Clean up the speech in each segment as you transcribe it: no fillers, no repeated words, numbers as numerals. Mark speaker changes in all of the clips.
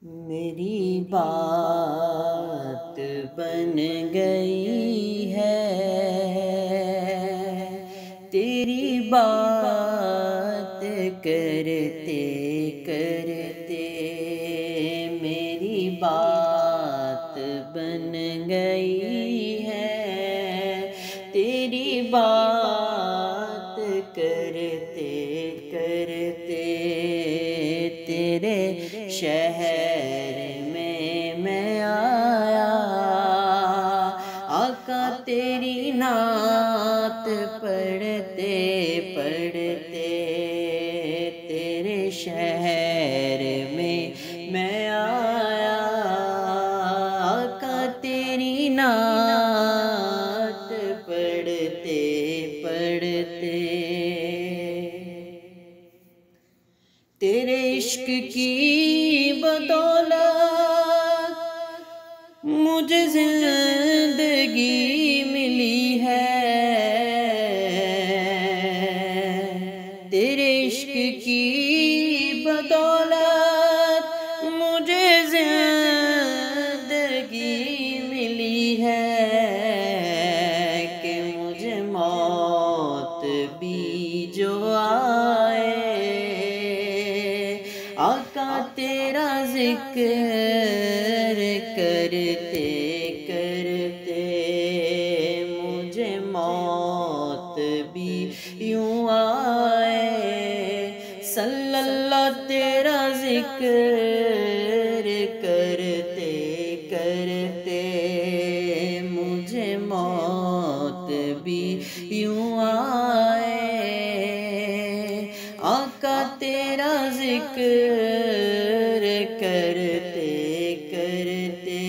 Speaker 1: میری بات بن گئی ہے، تیری بات کرتے کرتے میری بات بن گئی ہے، تیری بات کرتے کرتے تیرے شہر میں آیا، آقا تیری نعت پڑھتے پڑھتے تیرے شہر میں آیا، آقا تیری نعت پڑھتے پڑھتے تیرے عشق کی بدولت مجھے زندگی ملی ہے، تیرے عشق کی بدولت مجھے زندگی ملی ہے، کہ مجھے موت بھی جو آئے آقا تیرا ذکر کرتے کرتے مجھے موت بھی یوں آئے، صلی اللہ تیرا ذکر کرتے کرتے مجھے موت بھی یوں آئے، آقا تیرا ذکر کرتے کرتے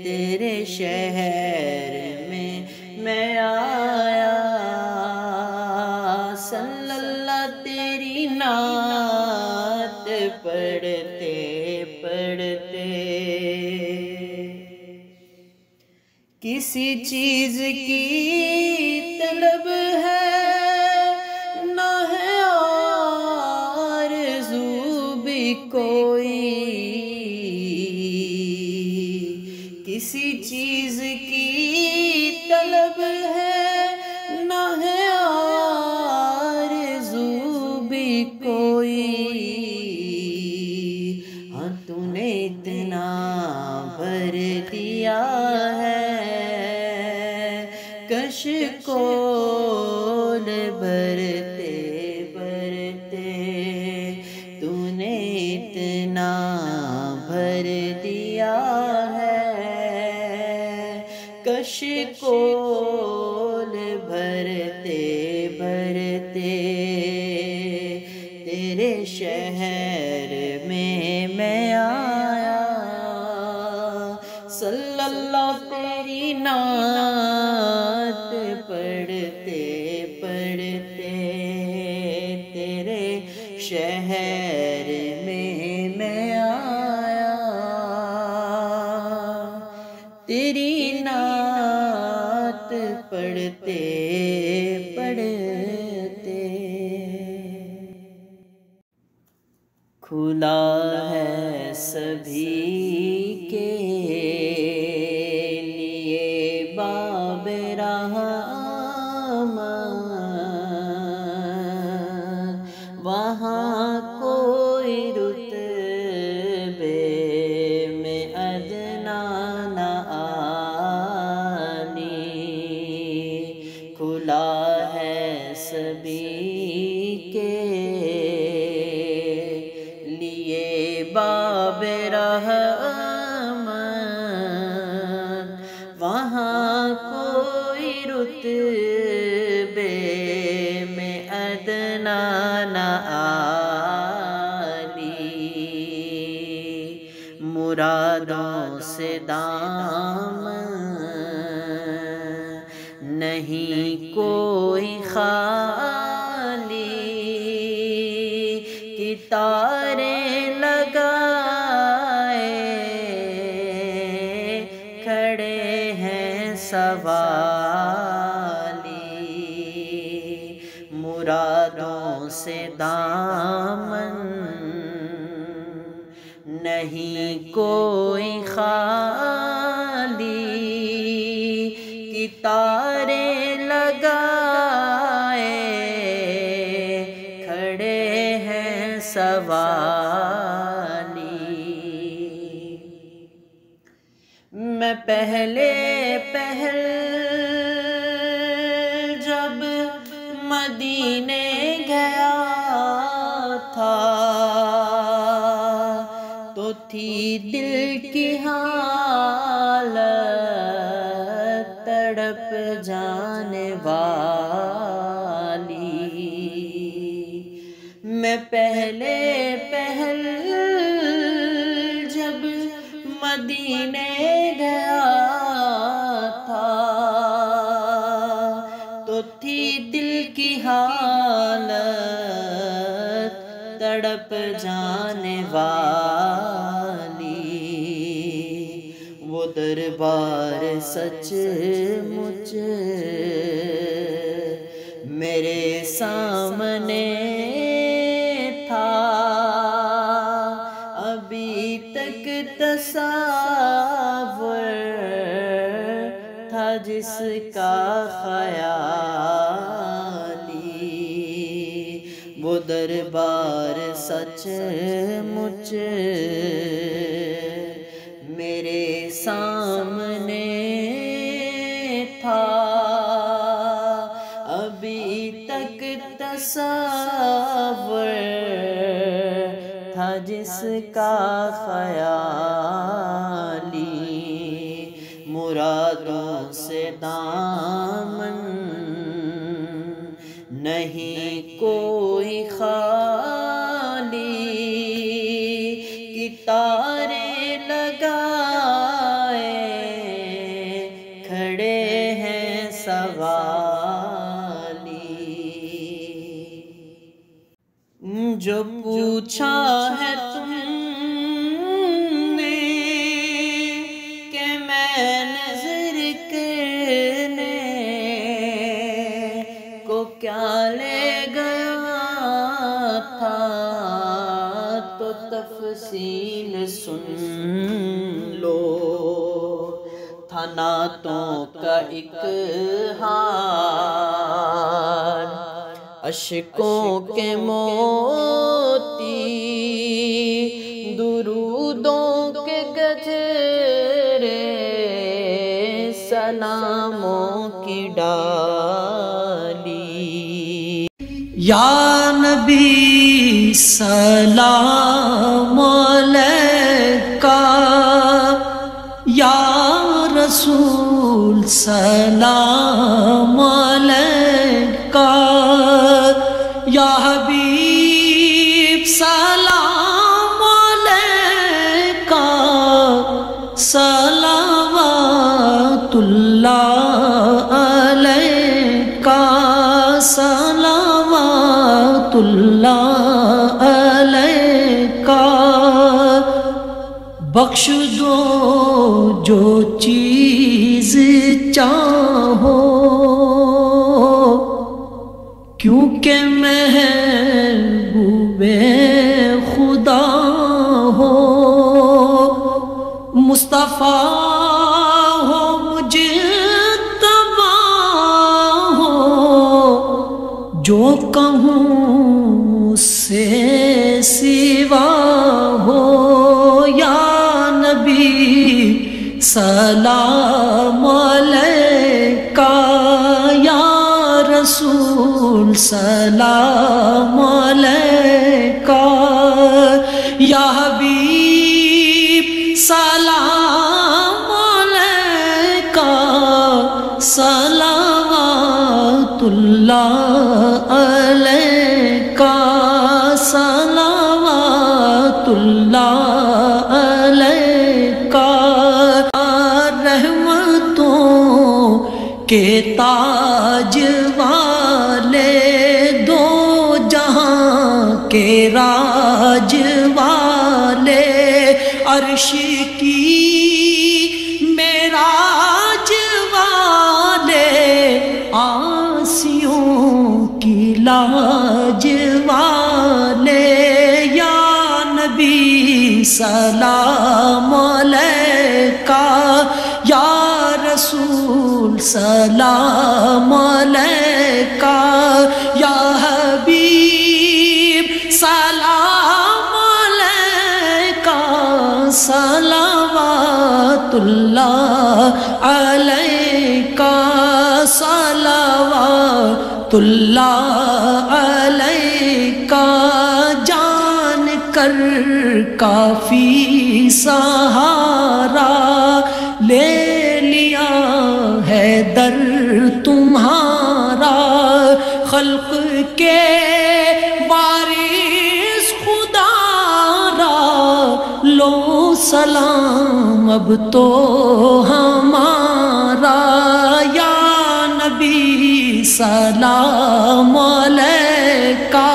Speaker 1: تیرے شہر میں آیا، صلی اللہ تیری نعت پڑھتے پڑھتے کسی چیز کی طلب ہے نہ ہے آرزو بھی کوئی، کسی چیز کی طلب ہے نہ ہے آرزو بھی کوئی، ہاں تو نے اتنا بھر دیا ہے کش کول بھرتے بھرتے، تو نے اتنا بھر دیا ہے کش کول بھرتے بھرتے تیرے شہر میں آیا، صلی اللہ تیری نعت پڑھتے پڑھتے تیرے شہر میں آیا، تیری نعت پڑھتے پڑھتے کھلا ہے سبھی کے لیے باب رحمت، وہاں کوئی رتبے میں ادنا نہ آنی، کھلا ہے سبھی کے لیے باب رحمت، وہاں کوئی رتبے میں ادنا نہ آلی، مرادوں سے دامن نہیں کوئی خالی، ستارے لگائے کھڑے ہیں سوالی، مرادوں سے دامن نہیں کوئی خالی کی تارے لگائے کھڑے ہیں سوالی۔ میں پہلے جب مدینے گیا تھا تو تھی دل کی حالت تڑپ جانے والی۔ میں پہلے جب مدینے گیا تھا تو تھی دل کی حالت تڑپ جانے والی۔ وہ دربار سچ مچ میرے سامنے تھا، ابھی تک تصور تھا جس کا خیالی۔ وہ دربار سچ مچ میرے سامنے تھا، ابھی تک تصور تھا جس کا خیالی۔ مرادوں سے دامن نہیں کوئی خالی کی تارے لگائے کھڑے ہیں سوالی۔ جو پوچھا ہے تم نے کہ میں نظر کرنے کو کیا لے گیا تھا، تو تفصیل سن لو۔ تھا نعتوں کا ایک ہار، اشکوں کے موتی، درودوں کے گجرے، سلاموں کی ڈالی۔
Speaker 2: یا نبی سلام علیکہ، یا رسول سلام علیکہ، یا حبیب سلام علیکہ، صلوات اللہ علیکہ، صلوات اللہ علیکہ۔ بخش دو جو چیز چاہو، کیونکہ محبوب خدا ہو، مصطفیٰ ہو، مجتبیٰ ہو، جو کہوں اس سے سوا ہو۔ یا نبی سلام علیکہ، یا رسول سلام علیکہ، یا حبیب سلام علیکہ، صلوات اللہ علیکہ، صلوات اللہ علیکہ۔ رحمتوں کے تاج والے، دو جہاں کے راج والے، عرش کی معراج والے، آسیوں کی لاج والے، یا نبی سلام علیکہ یا رسول سلام علیکہ یا حبیب سلام علیکہ صلوات اللہ علیکہ صلوات اللہ علیکہ جان کر کافی سہارا لے لیا ہے در تمہارا خلق کے وارث خدا را لو سلام اب تو ہمارا یا نبی سلام علیکہ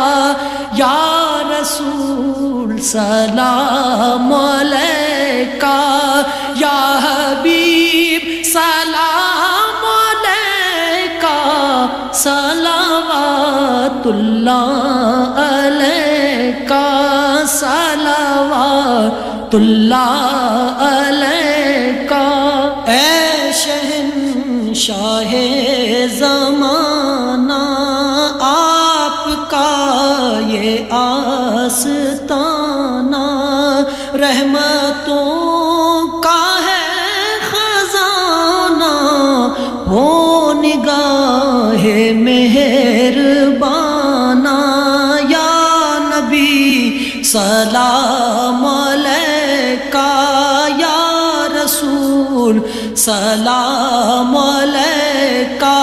Speaker 2: یا رسول سلام علیکہ یا حبیب سلام علیکہ صلوات اللہ علیکہ صلوات اللہ علیکہ اے شہنشاہ زمانہ آپ کا یہ آستانہ رحمتوں کا ہے خزانہ ہو نگاہ مہربانہ یا نبی سلام علیکہ یا رسول سلام علیکہ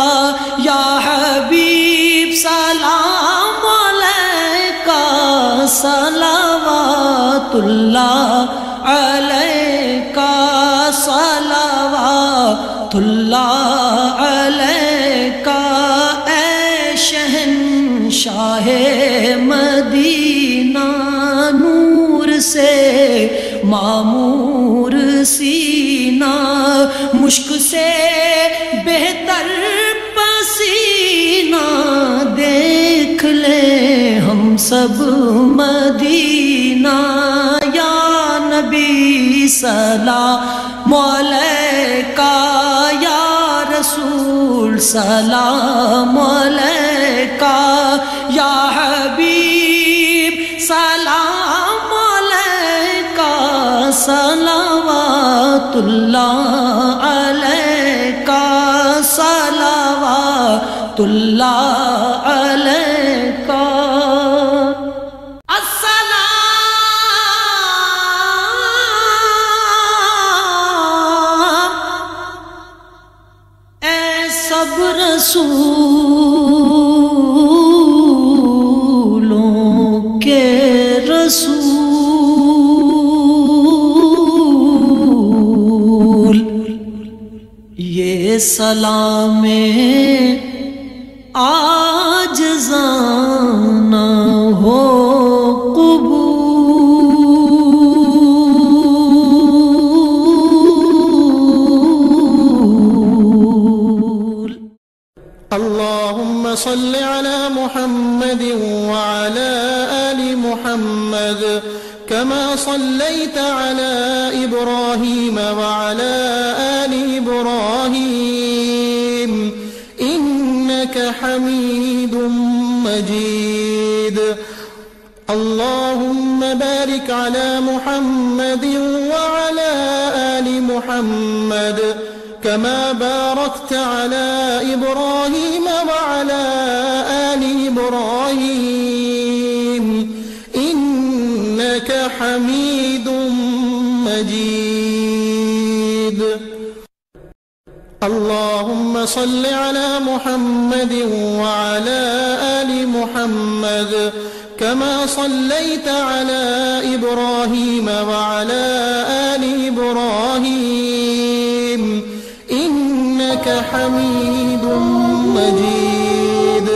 Speaker 2: یا حبیب سلام علیکہ صلوات اللہ علیکہ صلوات اللہ علیکہ اے شہنشاہ مدینہ نور سے معمور سینہ مشک سے بہتر پسینہ دیکھ لیں ہم سب مدینہ یا نبی سلام علیکہ یا رسول سلام علیکہ یا حبیب سلام علیکہ صلوات اللہ علیکہ صلوات اللہ علیکہ سب رسولوں کے رسول یہ سلام عاجزانہ ہو
Speaker 3: اللهم صل على محمد وعلى آل محمد كما صليت على إبراهيم وعلى آل إبراهيم إنك حميد مجيد اللهم بارك على محمد وعلى آل محمد كما باركت على إبراهيم وعلى آل إبراهيم إنك حميد مجيد اللهم صل على محمد وعلى آل محمد كما صليت على إبراهيم وعلى آل إبراهيم إنك حميد مجيد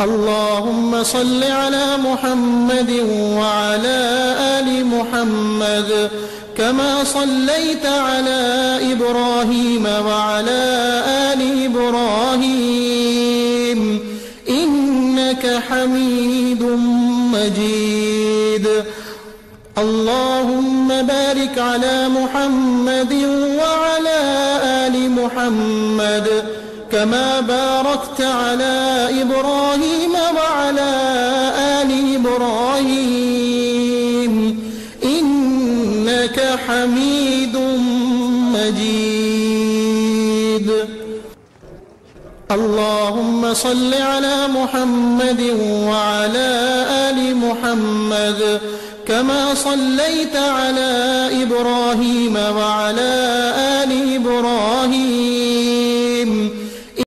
Speaker 3: اللهم صل على محمد وعلى آل محمد كما صليت على إبراهيم وعلى آل إبراهيم إنك حميد مجيد. اللهم بارك على محمد وعلى آل محمد كما باركت على إبراهيم وعلى آل إبراهيم إنك حميد مجيد. اللهم صل على محمد وعلى آل محمد كما صليت على إبراهيم وعلى آل إبراهيم